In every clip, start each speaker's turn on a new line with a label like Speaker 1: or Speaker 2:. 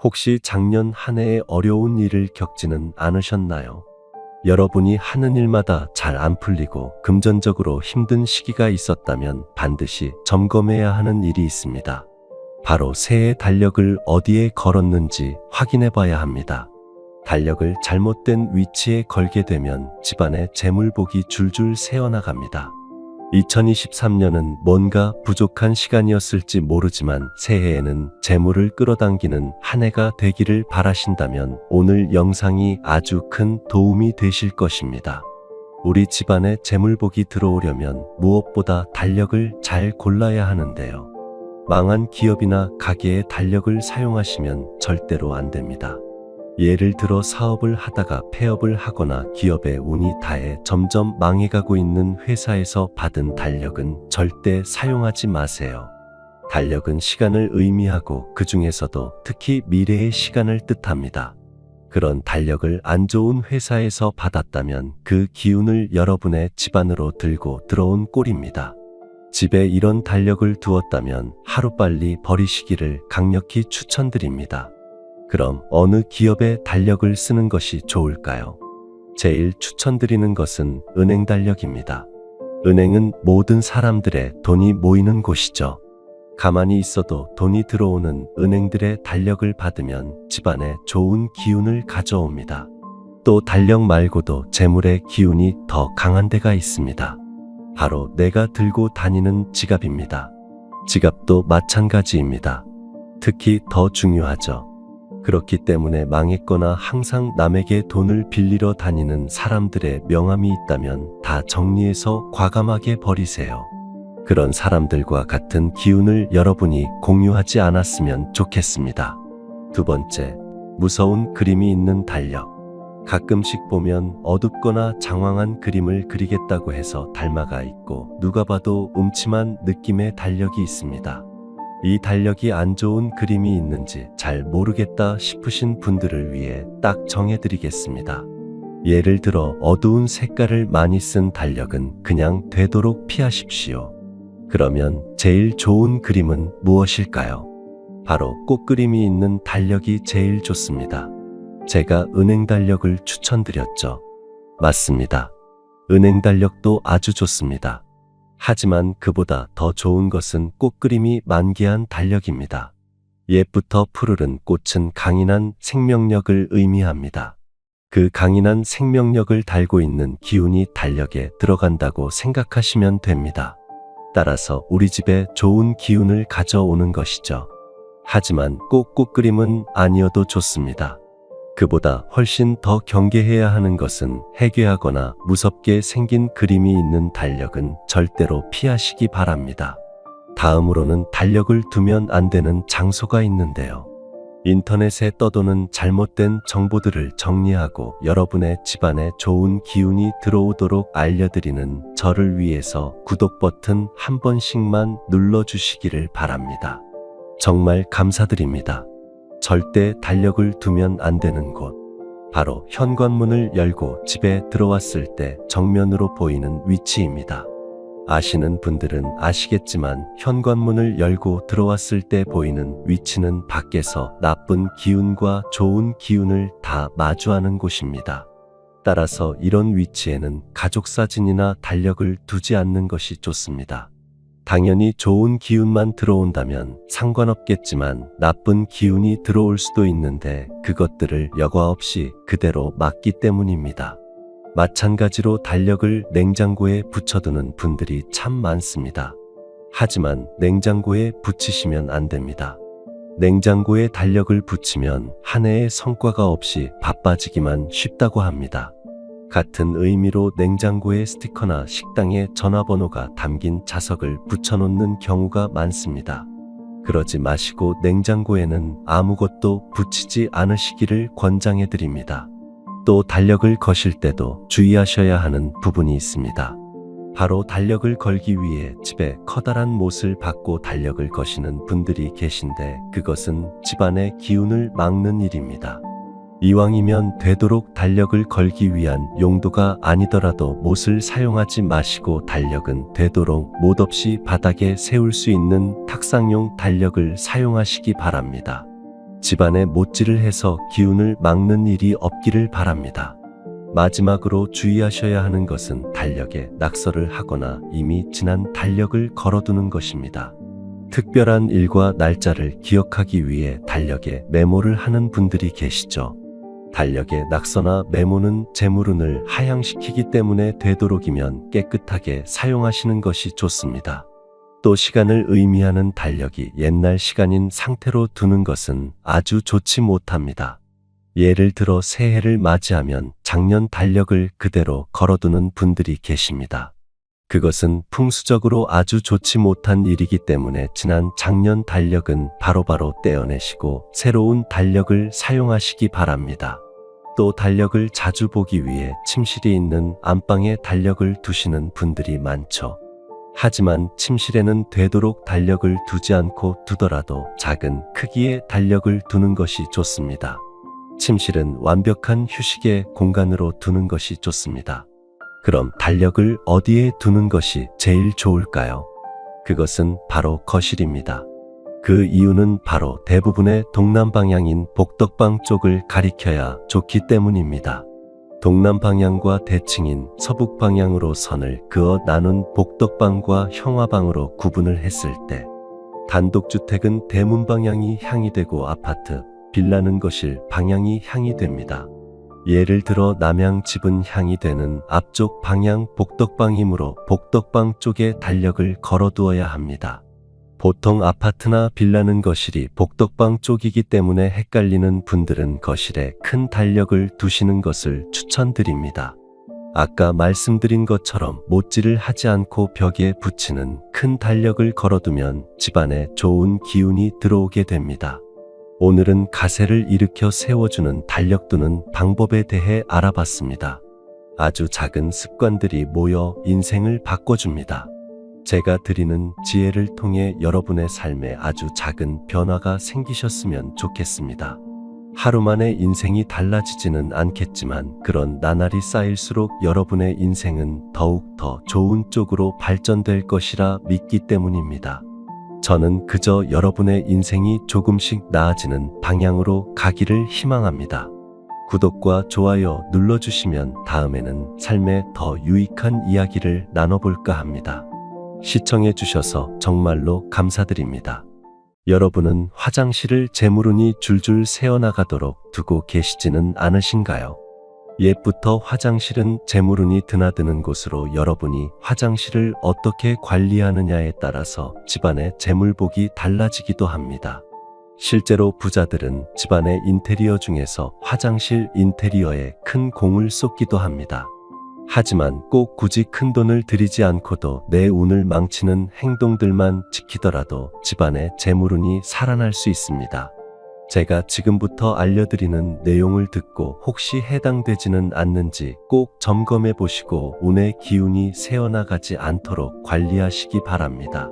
Speaker 1: 혹시 작년 한 해에 어려운 일을 겪지는 않으셨나요? 여러분이 하는 일마다 잘 안 풀리고 금전적으로 힘든 시기가 있었다면 반드시 점검해야 하는 일이 있습니다. 바로 새해의 달력을 어디에 걸었는지 확인해 봐야 합니다. 달력을 잘못된 위치에 걸게 되면 집안의 재물복이 줄줄 새어나갑니다. 2023년은 뭔가 부족한 시간이었을지 모르지만 새해에는 재물을 끌어당기는 한 해가 되기를 바라신다면 오늘 영상이 아주 큰 도움이 되실 것입니다. 우리 집안에 재물복이 들어오려면 무엇보다 달력을 잘 골라야 하는데요. 망한 기업이나 가게의 달력을 사용하시면 절대로 안 됩니다. 예를 들어 사업을 하다가 폐업을 하거나 기업의 운이 다해 점점 망해가고 있는 회사에서 받은 달력은 절대 사용하지 마세요. 달력은 시간을 의미하고 그 중에서도 특히 미래의 시간을 뜻합니다. 그런 달력을 안 좋은 회사에서 받았다면 그 기운을 여러분의 집안으로 들고 들어온 꼴입니다. 집에 이런 달력을 두었다면 하루빨리 버리시기를 강력히 추천드립니다. 그럼 어느 기업의 달력을 쓰는 것이 좋을까요? 제일 추천드리는 것은 은행 달력입니다. 은행은 모든 사람들의 돈이 모이는 곳이죠. 가만히 있어도 돈이 들어오는 은행들의 달력을 받으면 집안에 좋은 기운을 가져옵니다. 또 달력 말고도 재물의 기운이 더 강한 데가 있습니다. 바로 내가 들고 다니는 지갑입니다. 지갑도 마찬가지입니다. 특히 더 중요하죠. 그렇기 때문에 망했거나 항상 남에게 돈을 빌리러 다니는 사람들의 명함이 있다면 다 정리해서 과감하게 버리세요. 그런 사람들과 같은 기운을 여러분이 공유하지 않았으면 좋겠습니다. 두 번째, 무서운 그림이 있는 달력. 가끔씩 보면 어둡거나 장황한 그림을 그리겠다고 해서 달마가 있고 누가 봐도 음침한 느낌의 달력이 있습니다. 이 달력이 안 좋은 그림이 있는지 잘 모르겠다 싶으신 분들을 위해 딱 정해드리겠습니다. 예를 들어 어두운 색깔을 많이 쓴 달력은 그냥 되도록 피하십시오. 그러면 제일 좋은 그림은 무엇일까요? 바로 꽃그림이 있는 달력이 제일 좋습니다. 제가 은행 달력을 추천드렸죠. 맞습니다. 은행 달력도 아주 좋습니다. 하지만 그보다 더 좋은 것은 꽃그림이 만개한 달력입니다. 옛부터 푸르른 꽃은 강인한 생명력을 의미합니다. 그 강인한 생명력을 달고 있는 기운이 달력에 들어간다고 생각하시면 됩니다. 따라서 우리 집에 좋은 기운을 가져오는 것이죠. 하지만 꼭 꽃그림은 아니어도 좋습니다. 그보다 훨씬 더 경계해야 하는 것은 해괴하거나 무섭게 생긴 그림이 있는 달력은 절대로 피하시기 바랍니다. 다음으로는 달력을 두면 안 되는 장소가 있는데요. 인터넷에 떠도는 잘못된 정보들을 정리하고 여러분의 집안에 좋은 기운이 들어오도록 알려드리는 저를 위해서 구독 버튼 한 번씩만 눌러주시기를 바랍니다. 정말 감사드립니다. 절대 달력을 두면 안 되는 곳. 바로 현관문을 열고 집에 들어왔을 때 정면으로 보이는 위치입니다. 아시는 분들은 아시겠지만 현관문을 열고 들어왔을 때 보이는 위치는 밖에서 나쁜 기운과 좋은 기운을 다 마주하는 곳입니다. 따라서 이런 위치에는 가족 사진이나 달력을 두지 않는 것이 좋습니다. 당연히 좋은 기운만 들어온다면 상관없겠지만 나쁜 기운이 들어올 수도 있는데 그것들을 여과 없이 그대로 막기 때문입니다. 마찬가지로 달력을 냉장고에 붙여두는 분들이 참 많습니다. 하지만 냉장고에 붙이시면 안 됩니다. 냉장고에 달력을 붙이면 한 해의 성과가 없이 바빠지기만 쉽다고 합니다. 같은 의미로 냉장고에 스티커나 식당에 전화번호가 담긴 자석을 붙여놓는 경우가 많습니다. 그러지 마시고 냉장고에는 아무것도 붙이지 않으시기를 권장해드립니다. 또 달력을 거실 때도 주의하셔야 하는 부분이 있습니다. 바로 달력을 걸기 위해 집에 커다란 못을 받고 달력을 거시는 분들이 계신데 그것은 집안의 기운을 막는 일입니다. 이왕이면 되도록 달력을 걸기 위한 용도가 아니더라도 못을 사용하지 마시고 달력은 되도록 못 없이 바닥에 세울 수 있는 탁상용 달력을 사용하시기 바랍니다. 집안에 못질을 해서 기운을 막는 일이 없기를 바랍니다. 마지막으로 주의하셔야 하는 것은 달력에 낙서를 하거나 이미 지난 달력을 걸어두는 것입니다. 특별한 일과 날짜를 기억하기 위해 달력에 메모를 하는 분들이 계시죠. 달력에 낙서나 메모는 재물운을 하향시키기 때문에 되도록이면 깨끗하게 사용하시는 것이 좋습니다. 또 시간을 의미하는 달력이 옛날 시간인 상태로 두는 것은 아주 좋지 못합니다. 예를 들어 새해를 맞이하면 작년 달력을 그대로 걸어두는 분들이 계십니다. 그것은 풍수적으로 아주 좋지 못한 일이기 때문에 지난 작년 달력은 바로바로 떼어내시고 새로운 달력을 사용하시기 바랍니다. 또 달력을 자주 보기 위해 침실이 있는 안방에 달력을 두시는 분들이 많죠. 하지만 침실에는 되도록 달력을 두지 않고 두더라도 작은 크기의 달력을 두는 것이 좋습니다. 침실은 완벽한 휴식의 공간으로 두는 것이 좋습니다. 그럼 달력을 어디에 두는 것이 제일 좋을까요? 그것은 바로 거실입니다. 그 이유는 바로 대부분의 동남 방향인 복덕방 쪽을 가리켜야 좋기 때문입니다. 동남 방향과 대칭인 서북 방향으로 선을 그어 나눈 복덕방과 형화방으로 구분을 했을 때 단독주택은 대문 방향이 향이 되고 아파트, 빌라는 거실 방향이 향이 됩니다. 예를 들어 남양 집은 향이 되는 앞쪽 방향 복덕방이므로 복덕방 쪽에 달력을 걸어두어야 합니다. 보통 아파트나 빌라는 거실이 복덕방 쪽이기 때문에 헷갈리는 분들은 거실에 큰 달력을 두시는 것을 추천드립니다. 아까 말씀드린 것처럼 못질을 하지 않고 벽에 붙이는 큰 달력을 걸어두면 집안에 좋은 기운이 들어오게 됩니다. 오늘은 가세를 일으켜 세워주는 달력 두는 방법에 대해 알아봤습니다. 아주 작은 습관들이 모여 인생을 바꿔줍니다. 제가 드리는 지혜를 통해 여러분의 삶에 아주 작은 변화가 생기셨으면 좋겠습니다. 하루 만에 인생이 달라지지는 않겠지만 그런 나날이 쌓일수록 여러분의 인생은 더욱 더 좋은 쪽으로 발전될 것이라 믿기 때문입니다. 저는 그저 여러분의 인생이 조금씩 나아지는 방향으로 가기를 희망합니다. 구독과 좋아요 눌러주시면 다음에는 삶에 더 유익한 이야기를 나눠볼까 합니다. 시청해주셔서 정말로 감사드립니다. 여러분은 화장실을 재물운이 줄줄 새어나가도록 두고 계시지는 않으신가요? 옛부터 화장실은 재물운이 드나드는 곳으로 여러분이 화장실을 어떻게 관리하느냐에 따라서 집안의 재물복이 달라지기도 합니다. 실제로 부자들은 집안의 인테리어 중에서 화장실 인테리어에 큰 공을 쏟기도 합니다. 하지만 꼭 굳이 큰 돈을 들이지 않고도 내 운을 망치는 행동들만 지키더라도 집안의 재물운이 살아날 수 있습니다. 제가 지금부터 알려드리는 내용을 듣고 혹시 해당되지는 않는지 꼭 점검해 보시고 운의 기운이 새어나가지 않도록 관리하시기 바랍니다.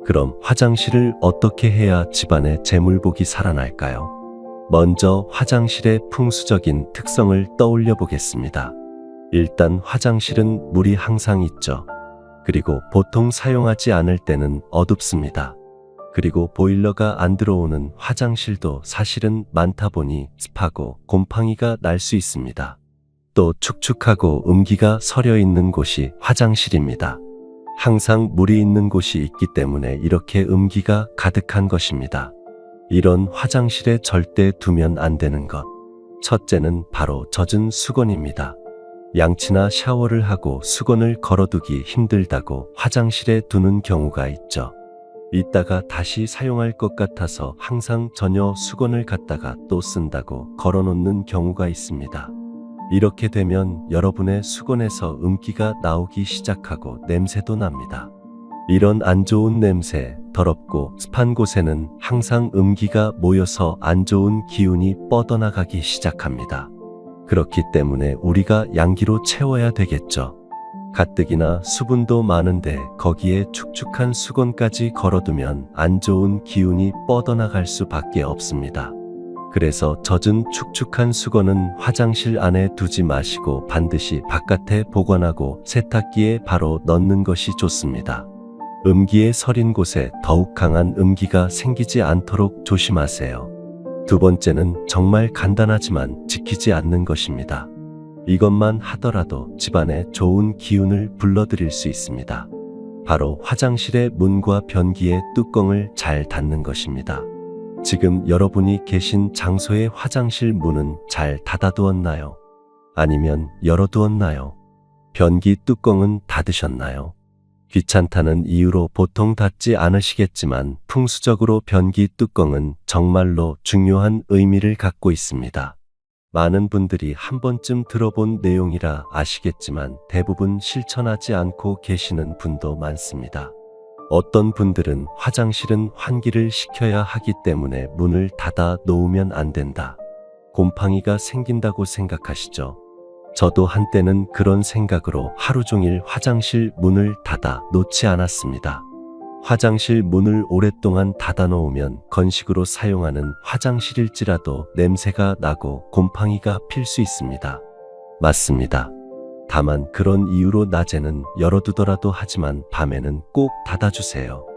Speaker 1: 그럼 화장실을 어떻게 해야 집안의 재물복이 살아날까요? 먼저 화장실의 풍수적인 특성을 떠올려 보겠습니다. 일단 화장실은 물이 항상 있죠. 그리고 보통 사용하지 않을 때는 어둡습니다. 그리고 보일러가 안 들어오는 화장실도 사실은 많다 보니 습하고 곰팡이가 날 수 있습니다. 또 축축하고 음기가 서려 있는 곳이 화장실입니다. 항상 물이 있는 곳이 있기 때문에 이렇게 음기가 가득한 것입니다. 이런 화장실에 절대 두면 안 되는 것. 첫째는 바로 젖은 수건입니다. 양치나 샤워를 하고 수건을 걸어두기 힘들다고 화장실에 두는 경우가 있죠. 이따가 다시 사용할 것 같아서 항상 전혀 수건을 갖다가 또 쓴다고 걸어놓는 경우가 있습니다. 이렇게 되면 여러분의 수건에서 음기가 나오기 시작하고 냄새도 납니다. 이런 안 좋은 냄새, 더럽고 습한 곳에는 항상 음기가 모여서 안 좋은 기운이 뻗어나가기 시작합니다. 그렇기 때문에 우리가 양기로 채워야 되겠죠. 가뜩이나 수분도 많은데 거기에 축축한 수건까지 걸어두면 안 좋은 기운이 뻗어나갈 수밖에 없습니다. 그래서 젖은 축축한 수건은 화장실 안에 두지 마시고 반드시 바깥에 보관하고 세탁기에 바로 넣는 것이 좋습니다. 음기에 서린 곳에 더욱 강한 음기가 생기지 않도록 조심하세요. 두 번째는 정말 간단하지만 지키지 않는 것입니다. 이것만 하더라도 집안에 좋은 기운을 불러들일 수 있습니다. 바로 화장실의 문과 변기의 뚜껑을 잘 닫는 것입니다. 지금 여러분이 계신 장소의 화장실 문은 잘 닫아두었나요? 아니면 열어두었나요? 변기 뚜껑은 닫으셨나요? 귀찮다는 이유로 보통 닫지 않으시겠지만 풍수적으로 변기 뚜껑은 정말로 중요한 의미를 갖고 있습니다. 많은 분들이 한 번쯤 들어본 내용이라 아시겠지만 대부분 실천하지 않고 계시는 분도 많습니다. 어떤 분들은 화장실은 환기를 시켜야 하기 때문에 문을 닫아 놓으면 안 된다. 곰팡이가 생긴다고 생각하시죠? 저도 한때는 그런 생각으로 하루 종일 화장실 문을 닫아 놓지 않았습니다. 화장실 문을 오랫동안 닫아 놓으면 건식으로 사용하는 화장실일지라도 냄새가 나고 곰팡이가 필 수 있습니다. 맞습니다. 다만 그런 이유로 낮에는 열어두더라도 하지만 밤에는 꼭 닫아주세요.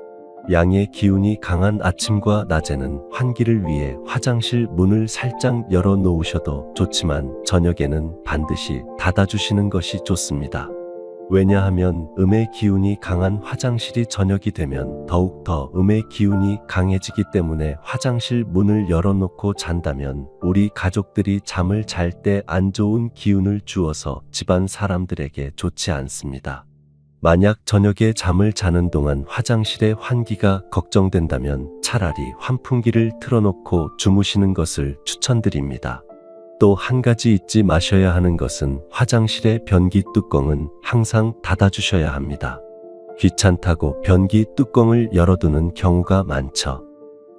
Speaker 1: 양의 기운이 강한 아침과 낮에는 환기를 위해 화장실 문을 살짝 열어 놓으셔도 좋지만 저녁에는 반드시 닫아주시는 것이 좋습니다. 왜냐하면 음의 기운이 강한 화장실이 저녁이 되면 더욱더 음의 기운이 강해지기 때문에 화장실 문을 열어놓고 잔다면 우리 가족들이 잠을 잘 때 안 좋은 기운을 주어서 집안 사람들에게 좋지 않습니다. 만약 저녁에 잠을 자는 동안 화장실의 환기가 걱정된다면 차라리 환풍기를 틀어놓고 주무시는 것을 추천드립니다. 또 한 가지 잊지 마셔야 하는 것은 화장실의 변기 뚜껑은 항상 닫아주셔야 합니다. 귀찮다고 변기 뚜껑을 열어두는 경우가 많죠.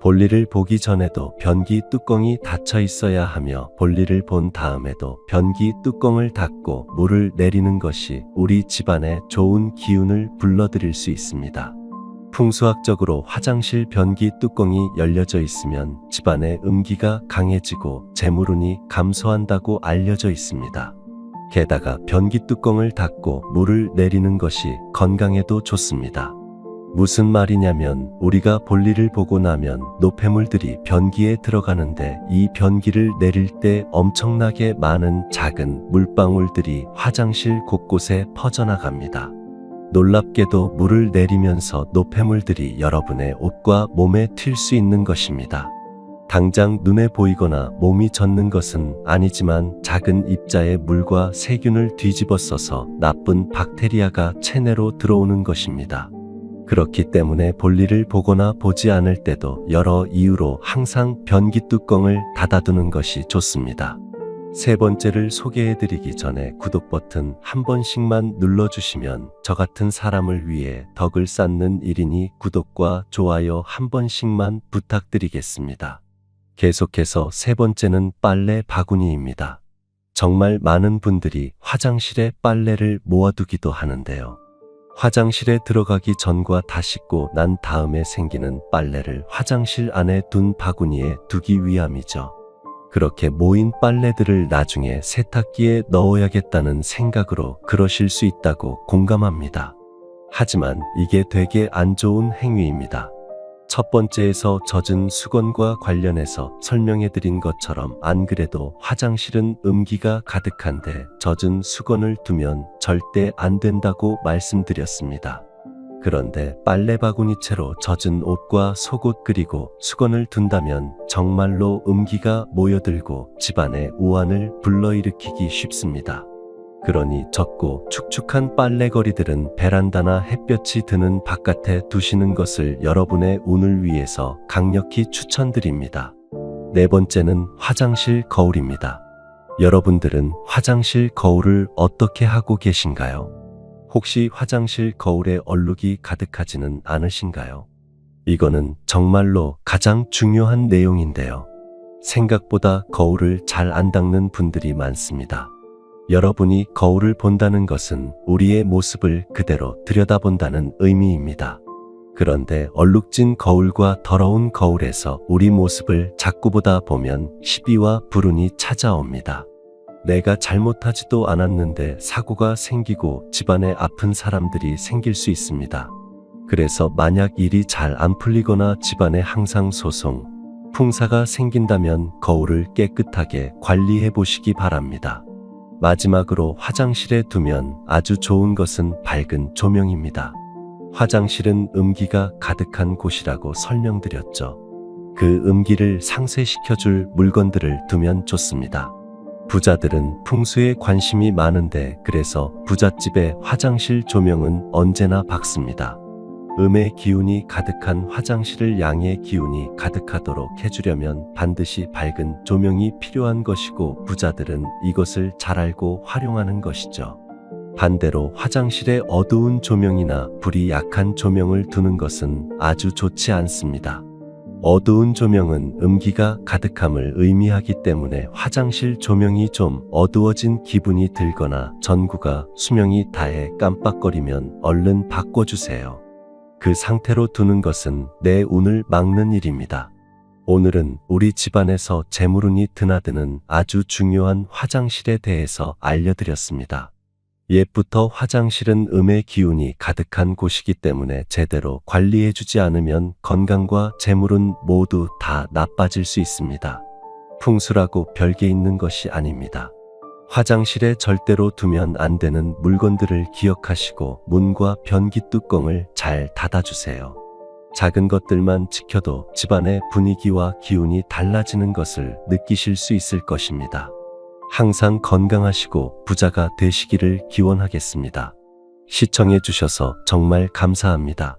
Speaker 1: 볼일을 보기 전에도 변기 뚜껑이 닫혀 있어야 하며 볼일을 본 다음에도 변기 뚜껑을 닫고 물을 내리는 것이 우리 집안에 좋은 기운을 불러들일 수 있습니다. 풍수학적으로 화장실 변기 뚜껑이 열려져 있으면 집안의 음기가 강해지고 재물운이 감소한다고 알려져 있습니다. 게다가 변기 뚜껑을 닫고 물을 내리는 것이 건강에도 좋습니다. 무슨 말이냐면 우리가 볼일을 보고 나면 노폐물들이 변기에 들어가는데 이 변기를 내릴 때 엄청나게 많은 작은 물방울들이 화장실 곳곳에 퍼져나갑니다. 놀랍게도 물을 내리면서 노폐물들이 여러분의 옷과 몸에 튈 수 있는 것입니다. 당장 눈에 보이거나 몸이 젖는 것은 아니지만 작은 입자의 물과 세균을 뒤집어 써서 나쁜 박테리아가 체내로 들어오는 것입니다. 그렇기 때문에 볼일을 보거나 보지 않을 때도 여러 이유로 항상 변기 뚜껑을 닫아두는 것이 좋습니다. 세 번째를 소개해드리기 전에 구독 버튼 한 번씩만 눌러주시면 저 같은 사람을 위해 덕을 쌓는 일이니 구독과 좋아요 한 번씩만 부탁드리겠습니다. 계속해서 세 번째는 빨래 바구니입니다. 정말 많은 분들이 화장실에 빨래를 모아두기도 하는데요. 화장실에 들어가기 전과 다 씻고 난 다음에 생기는 빨래를 화장실 안에 둔 바구니에 두기 위함이죠. 그렇게 모인 빨래들을 나중에 세탁기에 넣어야겠다는 생각으로 그러실 수 있다고 공감합니다. 하지만 이게 되게 안 좋은 행위입니다. 첫 번째에서 젖은 수건과 관련해서 설명해드린 것처럼 안 그래도 화장실은 음기가 가득한데 젖은 수건을 두면 절대 안 된다고 말씀드렸습니다. 그런데 빨래 바구니채로 젖은 옷과 속옷 그리고 수건을 둔다면 정말로 음기가 모여들고 집안에 우환을 불러일으키기 쉽습니다. 그러니 젖고 축축한 빨래거리들은 베란다나 햇볕이 드는 바깥에 두시는 것을 여러분의 운을 위해서 강력히 추천드립니다. 네 번째는 화장실 거울입니다. 여러분들은 화장실 거울을 어떻게 하고 계신가요? 혹시 화장실 거울에 얼룩이 가득하지는 않으신가요? 이거는 정말로 가장 중요한 내용인데요. 생각보다 거울을 잘 안 닦는 분들이 많습니다. 여러분이 거울을 본다는 것은 우리의 모습을 그대로 들여다본다는 의미입니다. 그런데 얼룩진 거울과 더러운 거울에서 우리 모습을 자꾸 보다 보면 시비와 불운이 찾아옵니다. 내가 잘못하지도 않았는데 사고가 생기고 집안에 아픈 사람들이 생길 수 있습니다. 그래서 만약 일이 잘 안 풀리거나 집안에 항상 소송, 풍사가 생긴다면 거울을 깨끗하게 관리해 보시기 바랍니다. 마지막으로 화장실에 두면 아주 좋은 것은 밝은 조명입니다. 화장실은 음기가 가득한 곳이라고 설명드렸죠. 그 음기를 상쇄시켜줄 물건들을 두면 좋습니다. 부자들은 풍수에 관심이 많은데 그래서 부잣집의 화장실 조명은 언제나 밝습니다. 음의 기운이 가득한 화장실을 양의 기운이 가득하도록 해주려면 반드시 밝은 조명이 필요한 것이고 부자들은 이것을 잘 알고 활용하는 것이죠. 반대로 화장실에 어두운 조명이나 불이 약한 조명을 두는 것은 아주 좋지 않습니다. 어두운 조명은 음기가 가득함을 의미하기 때문에 화장실 조명이 좀 어두워진 기분이 들거나 전구가 수명이 다해 깜빡거리면 얼른 바꿔주세요. 그 상태로 두는 것은 내 운을 막는 일입니다. 오늘은 우리 집안에서 재물운이 드나드는 아주 중요한 화장실에 대해서 알려드렸습니다. 옛부터 화장실은 음의 기운이 가득한 곳이기 때문에 제대로 관리해주지 않으면 건강과 재물은 모두 다 나빠질 수 있습니다. 풍수라고 별게 있는 것이 아닙니다. 화장실에 절대로 두면 안 되는 물건들을 기억하시고 문과 변기 뚜껑을 잘 닫아주세요. 작은 것들만 지켜도 집안의 분위기와 기운이 달라지는 것을 느끼실 수 있을 것입니다. 항상 건강하시고 부자가 되시기를 기원하겠습니다. 시청해 주셔서 정말 감사합니다.